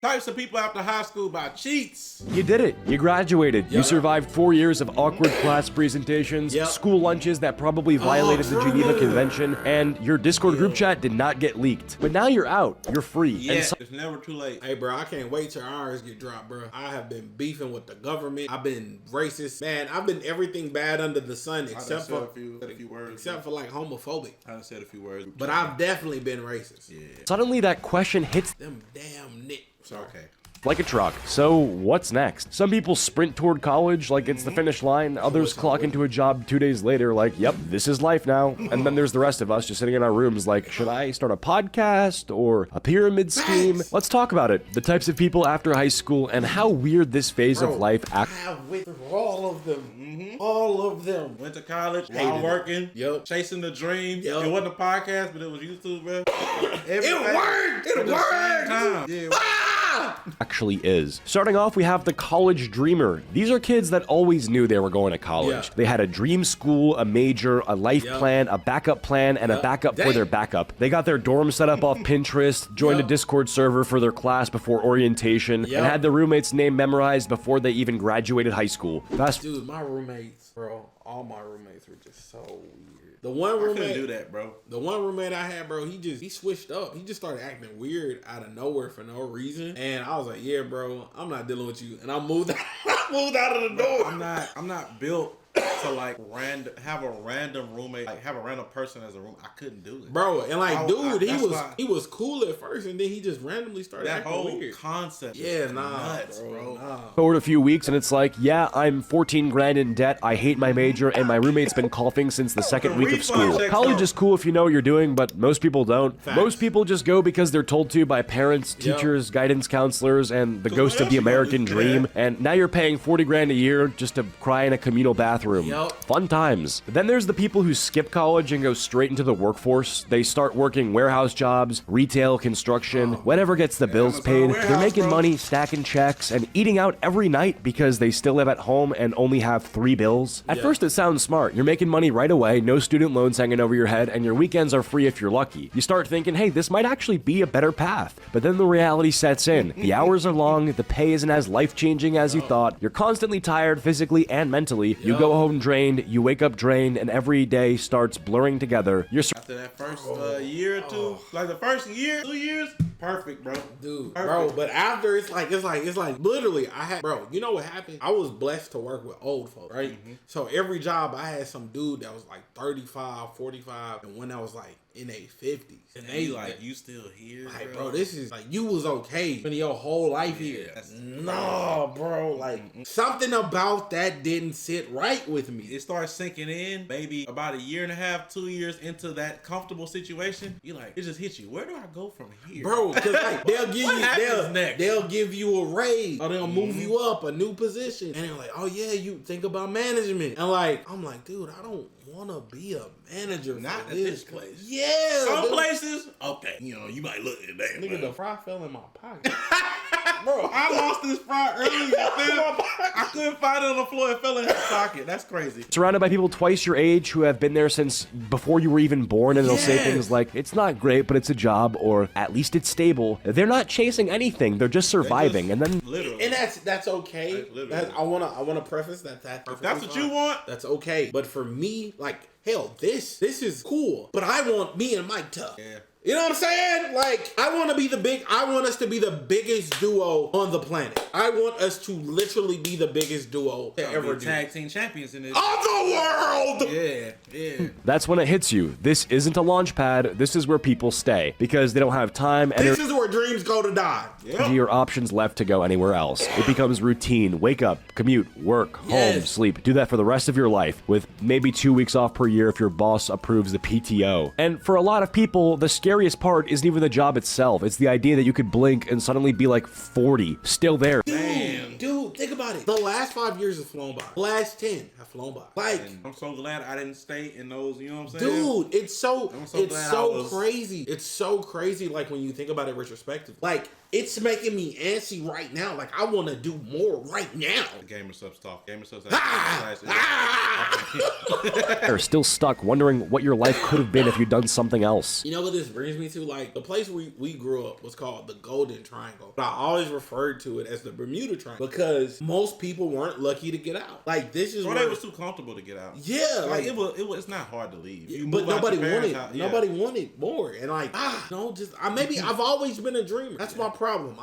Types of people after high school by cheats. You did it. You graduated. Yep. You survived 4 years of awkward class presentations, Yep. school lunches that probably violated the Geneva Convention, and your Discord group chat did not get leaked. But now you're out. You're free. Yeah, And it's never too late. Hey, bro, I can't wait till ours get dropped, bro. I have been beefing with the government. I've been racist. Man, I've been everything bad under the sun except for a few words. except for like homophobic. I done said a few words. But I've definitely been racist. Yeah. suddenly that question hits Them damn nit. Okay. like a truck. So what's next? Some people sprint toward college like it's the finish line. Others clock into a job 2 days later like, yep, this is life now. And then there's the rest of us just sitting in our rooms like, should I start a podcast or a pyramid scheme? Let's talk about it. The types of people after high school and how weird this phase of life I have went through all of them. All of them. Went to college, Hated while it. working, Yep. chasing the dream. Yep. It wasn't a podcast, but it was YouTube, bro. It worked! It worked! Yeah. actually is. Starting off, we have the college dreamer. These are kids that always knew they were going to college. Yeah. They had a dream school, a major, a life plan, a backup plan, and a backup for their backup. They got their dorm set up off Pinterest, joined a Discord server for their class before orientation, and had the roommate's name memorized before they even graduated high school. Dude, my roommates, bro, all my roommates were just so weird. The one I couldn't roommate, do that, bro. the one roommate I had, bro, he switched up. He just started acting weird out of nowhere for no reason. And I was like, yeah, bro, I'm not dealing with you. And I moved out of the door. I'm not built to like have a random roommate, like have a random person as a room. I couldn't do it, Bro, and like, dude, that's he was cool at first, and then he just randomly started that acting whole weird. concept. Yeah, is nah, nuts, bro. Nah. Forward a few weeks and it's like, yeah, I'm 14 grand in debt, I hate my major, and my roommate's been coughing since the second week of school. College is cool if you know what you're doing, but most people don't. Facts. Most people just go because they're told to by parents, teachers, guidance counselors, and the ghost of the American dream, and now you're paying 40 grand a year just to cry in a communal bathroom. Yep. Fun times. But then there's the people who skip college and go straight into the workforce. They start working warehouse jobs, retail, construction, whatever gets the bills paid. They're making money, stacking checks, and eating out every night because they still live at home and only have 3 bills. At first it sounds smart. You're making money right away, no student loans hanging over your head, and your weekends are free if you're lucky. You start thinking, hey, this might actually be a better path. But then the reality sets in. The hours are long, the pay isn't as life-changing as you thought. You're constantly tired physically and mentally. You go home drained, you wake up drained, and every day starts blurring together. You're After that first year or two, like the first year, 2 years, perfect, bro. Dude, Perfect. bro, but after it's like literally you know what happened? I was blessed to work with old folks, right? So every job I had some dude that was like 35, 45, and when I was like in their 50s. And They like, you still here, like, bro, this is like, you was okay for your whole life here. that's No, bro, like something about that didn't sit right with me. it starts sinking in maybe about a year and a half, 2 years into that comfortable situation. You like, it just hits you. Where do I go from here? Bro, cause like happens next? they'll give you a raise or they'll move you up a new position, and they're like, oh yeah, you think about management, and like I'm like, dude, I don't want to be a manager. Not for at this place. Yeah, Some dude. places, okay, you might look at that. Nigga, the fry fell in my pocket. Bro, I lost this fry earlier. I couldn't find it on the floor. It fell in his pocket. That's crazy. surrounded by people twice your age who have been there since before you were even born, and they'll say things like, it's not great, but it's a job, or at least it's stable. They're not chasing anything, they're just surviving. And then Literally. And that's okay. Literally. I wanna preface that If that's what you want, that's okay. But for me, like, hell, this is cool. But I want me and Mike tough. yeah. You know what I'm saying? Like, I want us to be the biggest duo on the planet. I want us to literally be the biggest duo to ever do. Tag team champions in this. Of the world! Yeah. that's when it hits you. This isn't a launch pad, this is where people stay. Because they don't have time, This is where dreams go to die. energy, or options left to go anywhere else. It becomes routine. Wake up, commute, work, home, sleep. Do that for the rest of your life, with maybe 2 weeks off per year if your boss approves the PTO. And for a lot of people, the scariest part isn't even the job itself. It's the idea that you could blink and suddenly be like 40, still there. Dude, think about it. The last 5 years have flown by. The last 10 have flown by. Like, I'm so glad I didn't stay in those, you know what I'm saying? dude, it's so glad I was- crazy. It's so crazy, like, when you think about it retrospectively. Like, it's making me antsy right now. Like, I want to do more right now. Gamer subs talk. Gamer subs. They're still stuck wondering what your life could have been if you'd done something else. You know what this brings me to? Like, the place we grew up was called the Golden Triangle. But I always referred to it as the Bermuda Triangle because most people weren't lucky to get out. Like, this is where where they was too comfortable to get out. Yeah, like it was. It's not hard to leave. You but move out nobody your parents' wanted. house, yeah. Nobody wanted more. And like, maybe I've always been a dreamer. That's my problem.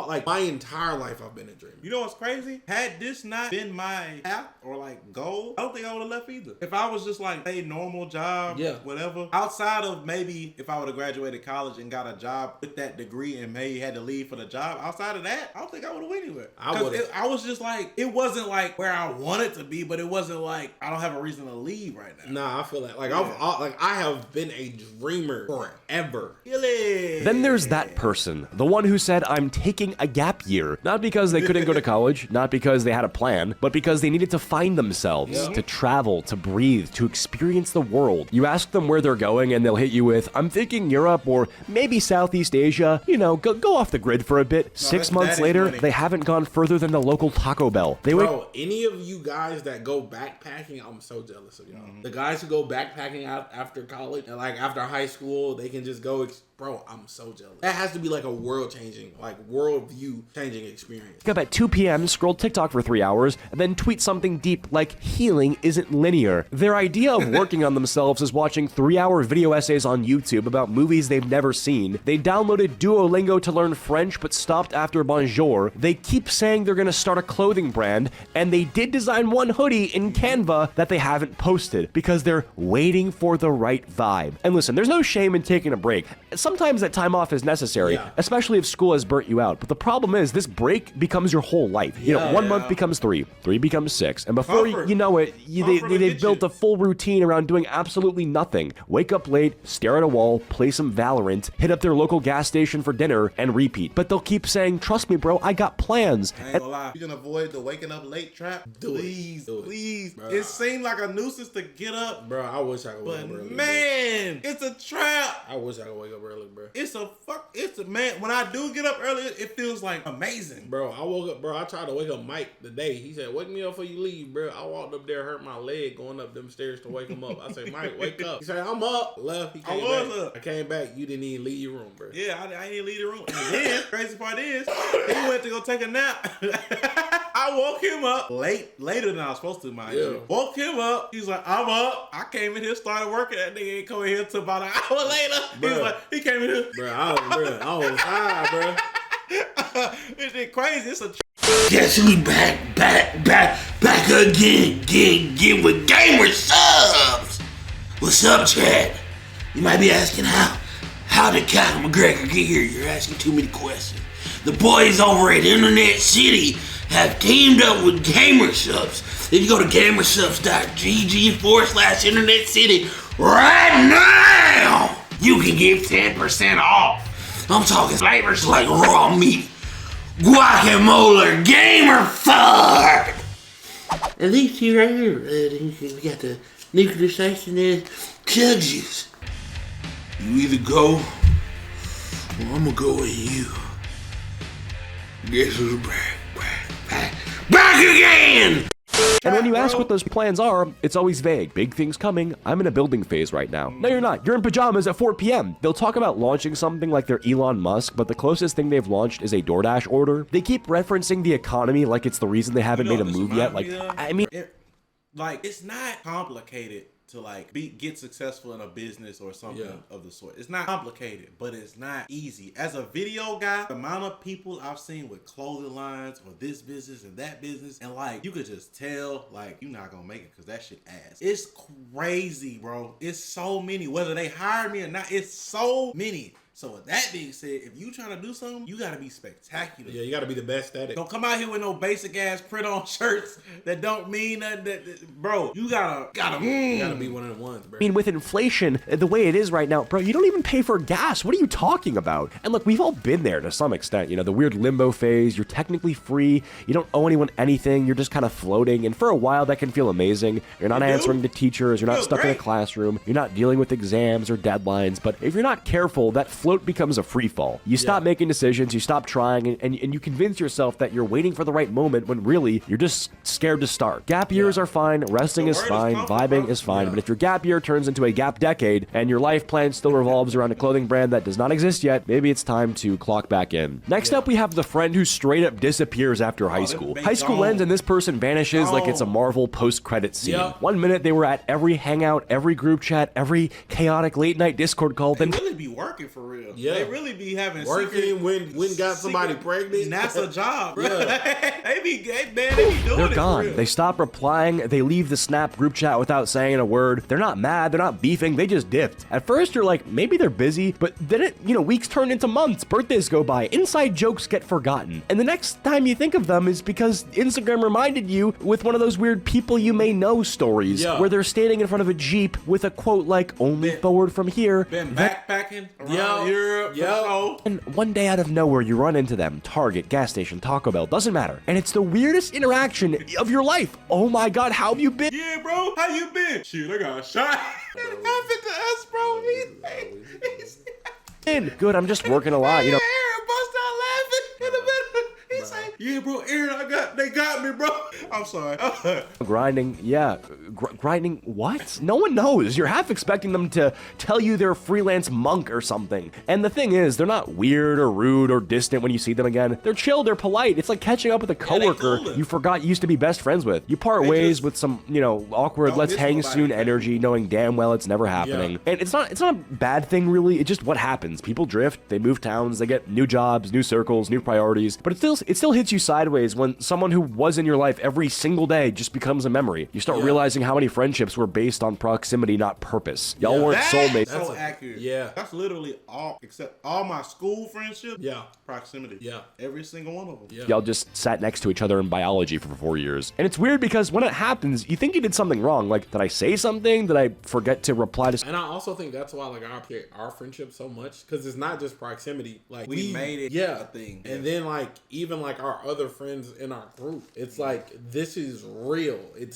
Like my entire life I've been a dreamer. You know what's crazy? Had this not been my path or like goal, I don't think I would have left either. If I was just like a normal job, whatever, outside of maybe if I would have graduated college and got a job with that degree and maybe had to leave for the job, outside of that, I don't think I would have went anywhere. I was just like, it wasn't like where I wanted to be, but it wasn't like I don't have a reason to leave right now. Nah, I feel that. Like I have been a dreamer forever. Really? Then there's that person, the one who said, I'm taking a gap year. Not because they couldn't go to college, not because they had a plan, but because they needed to find themselves, to travel, to breathe, to experience the world. You ask them where they're going and they'll hit you with, I'm thinking Europe or maybe Southeast Asia. You know, go off the grid for a bit. No, 6 months later, they haven't gone further than the local Taco Bell. Bro, any of you guys that go backpacking, I'm so jealous of y'all. The guys who go backpacking after college and like after high school, they can just go. Bro, I'm so jealous. That has to be like a world-changing, like worldview-changing experience. Wake up at 2 p.m., scroll TikTok for 3 hours, and then tweet something deep like healing isn't linear. Their idea of working on themselves is watching 3-hour video essays on YouTube about movies they've never seen. They downloaded Duolingo to learn French but stopped after bonjour. They keep saying they're gonna start a clothing brand, and they did design one hoodie in Canva that they haven't posted because they're waiting for the right vibe. And listen, there's no shame in taking a break. Sometimes that time off is necessary, especially if school has burnt you out. But the problem is this break becomes your whole life. You know, 1 month becomes 3 becomes 6. And before you know it, they built a full routine around doing absolutely nothing. Wake up late, stare at a wall, play some Valorant, hit up their local gas station for dinner, and repeat. But they'll keep saying, trust me, bro, I got plans. I ain't gonna lie. You can avoid the waking up late trap? Please. Bro. It seemed like a nuisance to get up. Bro, I wish I could wake up early. Man, it's a trap. I wish I could wake up early, bro. It's a man. When I do get up early, it feels like amazing. Bro, I woke up, bro. I tried to wake up Mike today. He said, wake me up before you leave, bro. I walked up there, hurt my leg going up them stairs to wake him up. I said, Mike, wake up. He said, I'm up. Left. He came back. Up. I came back. You didn't even leave your room, bro. Yeah, I didn't leave the room. And then, crazy part is, he went to go take a nap. I woke him up later than I was supposed to, mind you. Woke him up. He's like, I'm up. I came in here, started working. That nigga ain't coming here till about an hour later. He's like, he came in here. Bro, I was high, bro. It's shit crazy. It's a Guess we back again with Gamer Subs. What's up, chat? You might be asking how did Kyle McGregor get here? You're asking too many questions. The boys over at InternetCity have teamed up with Gamer Subs. If you go to gamersubs.gg/InternetCity right now, you can get 10% off. I'm talking flavors like raw meat, guacamole, gamer fart. And these two right here, we got the nuclear station and chug juice. You either go, or I'm gonna go with you. Guess who's back again! And when you ask what those plans are, it's always vague. Big things coming. I'm in a building phase right now. No, you're not. You're in pajamas at 4 p.m. They'll talk about launching something like they're Elon Musk, but the closest thing they've launched is a DoorDash order. They keep referencing the economy like it's the reason they haven't made a move yet. Like, I mean, it's not complicated to like get successful in a business or something of the sort. It's not complicated, but it's not easy. As a video guy, the amount of people I've seen with clothing lines or this business and that business, and like you could just tell like you're not gonna make it because that shit ass. It's crazy, bro. It's so many. Whether they hire me or not, it's so many. So with that being said, if you trying to do something, you gotta be spectacular. Yeah, you gotta be the best at it. Don't come out here with no basic ass print on shirts that don't mean nothing. Bro, you gotta be one of the ones, bro. I mean, with inflation the way it is right now, bro, you don't even pay for gas. What are you talking about? And look, we've all been there to some extent. You know, the weird limbo phase. You're technically free. You don't owe anyone anything. You're just kind of floating. And for a while, that can feel amazing. You're not answering to teachers. You're not stuck in a classroom. You're not dealing with exams or deadlines. But if you're not careful, that float becomes a free fall. You stop making decisions, you stop trying, and you convince yourself that you're waiting for the right moment when really you're just scared to start. Gap years are fine, resting is fine, vibing is fine, but if your gap year turns into a gap decade and your life plan still revolves around a clothing brand that does not exist yet, maybe it's time to clock back in. Next up, we have the friend who straight up disappears after high school. High school ends and this person vanishes like it's a Marvel post-credit scene. One minute they were at every hangout, every group chat, every chaotic late night Discord call. They really be working for real. They really be having working when got somebody pregnant. NASA job. They be doing They're gone. They stop replying. They leave the Snap group chat without saying a word. They're not mad. They're not beefing. They just dipped. At first, you're like, maybe they're busy, but then weeks turn into months. Birthdays go by. Inside jokes get forgotten. And the next time you think of them is because Instagram reminded you with one of those weird people you may know stories where they're standing in front of a Jeep with a quote like, only forward from here. Been backpacking around Europe. And one day out of nowhere, you run into them. Target, gas station, Taco Bell, doesn't matter. And it's the weirdest interaction of your life. Oh my God, how have you been? Yeah, bro, how you been? Shit, I got shot. It happened to us, bro. He's Good, I'm just working a lot, Aaron bust out laughing in the middle. He's like, yeah, bro, Aaron, they got me, bro. I'm sorry. Grinding, grinding what? No one knows. You're half expecting them to tell you they're a freelance monk or something. And the thing is, they're not weird or rude or distant when you see them again. They're chill, they're polite. It's like catching up with a coworker you forgot you used to be best friends with. You part ways with some, awkward let's hang soon energy, knowing damn well it's never happening. And it's not a bad thing really, it's just what happens. People drift, they move towns, they get new jobs, new circles, new priorities, but it still hits you sideways when someone who was in your life every single day just becomes a memory. You start realizing how many friendships were based on proximity, not purpose. Y'all weren't soulmates. That's so accurate. Yeah. That's literally all, except all my school friendships. Yeah. Proximity. Yeah. Every single one of them. Yeah. Y'all just sat next to each other in biology for 4 years. And it's weird because when it happens, you think you did something wrong. Like, did I say something? Did I forget to reply to... And I also think that's why, like, I appreciate our friendship so much, because it's not just proximity. Like, we made it a thing. And then, like, even, like, our other friends in our group, it's like, this is real. It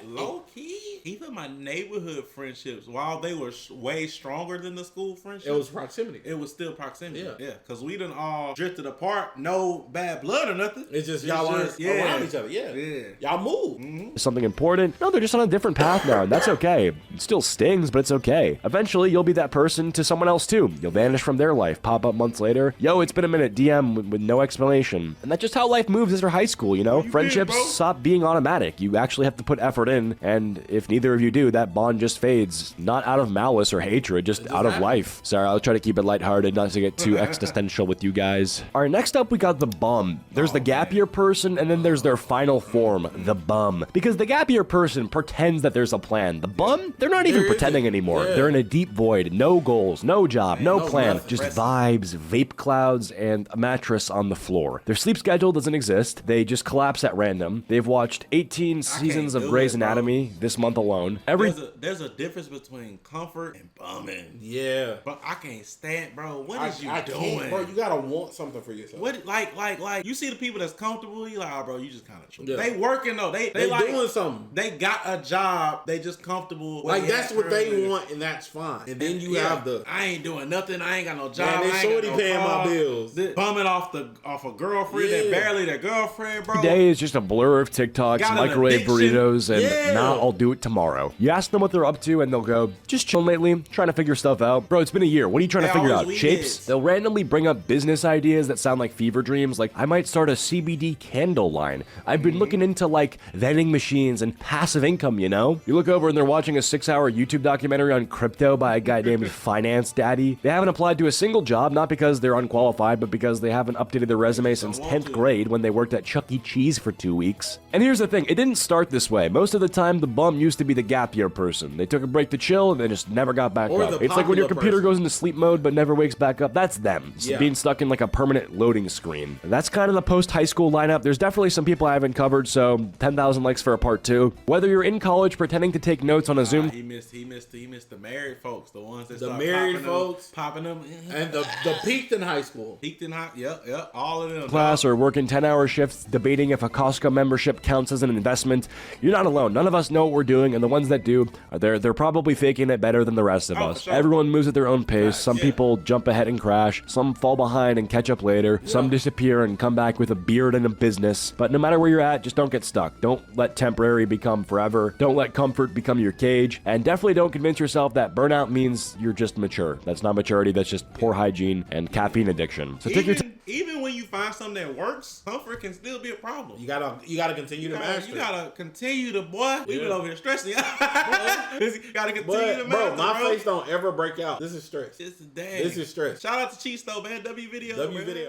low key, even my neighborhood friendships, while they were way stronger than the school friendships, it was proximity. It was still proximity. Yeah, because we done all drifted apart. No bad blood or nothing. It's just y'all weren't around each other. Yeah. Y'all moved. Something important. No, they're just on a different path now, and that's okay. It still stings, but it's okay. Eventually, you'll be that person to someone else too. You'll vanish from their life, pop up months later. Yo, it's been a minute. DM with no explanation. And that's just how life moves after high school, Friendships stop being automatic. You actually have to put effort in, and if neither of you do, that bond just fades. Not out of malice or hatred, just out of life. Sorry, I'll try to keep it lighthearted, not to get too existential with you guys. All right, next up, we got the bum. There's the gap year person, and then there's their final form, the bum. Because the gap year person pretends that there's a plan. The bum, they're not even pretending anymore. They're in a deep void. No goals, no job, no plan. Just vibes, vape clouds, and a mattress on the floor. Their sleep schedule doesn't exist. They just collapse at random. They've watched 18 seasons of Grey's Anatomy this month alone. There's a difference between comfort and bumming. Yeah. But I can't stand, bro. What is you doing? Bro, you gotta want something for yourself. What, like, you see the people that's comfortable, you like, oh, bro, you just kind of They working though. They like, doing something. They got a job. They just comfortable. Like, that's what they want, and that's fine. And then you have I ain't doing nothing. I ain't got no job. Man, they shorty paying my bills. Bumming off a girlfriend that barely their girlfriend, bro. Every day is just a blur of TikToks, microwave burritos, and now I'll do it tomorrow. You ask them what they're up to, and they'll go, just chilling lately, trying to figure stuff out. Bro, it's been a year. What are you trying to figure out? Shapes? They'll randomly bring up business ideas that sound like fever dreams, like, I might start a CBD candle line. I've been looking into, like, vending machines and passive income, You look over and they're watching a 6-hour YouTube documentary on crypto by a guy named Finance Daddy. They haven't applied to a single job, not because they're unqualified, but because they haven't updated their resume since 10th grade when they worked at Chuck E. Cheese for 2 weeks. And here's the thing, it didn't start this way. Most of the time, the bum used to be the gap year person. They took a break to chill and they just never got back up. It's like when your computer goes into sleep mode but never wakes back up. That's them. It's being stuck in like a permanent loading screen. And that's kind of the post-high school lineup. There's definitely some people I haven't covered, so 10,000 likes for a part 2. Whether you're in college pretending to take notes on a Zoom... He missed the married folks, the ones that the married folks popping them, and the peaked in high school. Peaked in high, yep, all of them. Class or working working 10-hour shifts, debating if a Costco membership counts as an investment. You're not alone. None of us know what we're doing, and the ones that do, they're probably faking it better than the rest of us. Sure. Everyone moves at their own pace. Some people jump ahead and crash. Some fall behind and catch up later. Some disappear and come back with a beard and a business. But no matter where you're at, just don't get stuck. Don't let temporary become forever. Don't let comfort become your cage. And definitely don't convince yourself that burnout means you're just mature. That's not maturity. That's just poor hygiene and caffeine addiction. So take your time. Even when you find something that works, comfort can still be a problem. You gotta continue to master. You gotta continue to, boy. We've been over here stressing. Gotta continue to master. Bro, my face don't ever break out. This is stress. This is dang. This is stress. Shout out to Cheese though, man. W video. W video.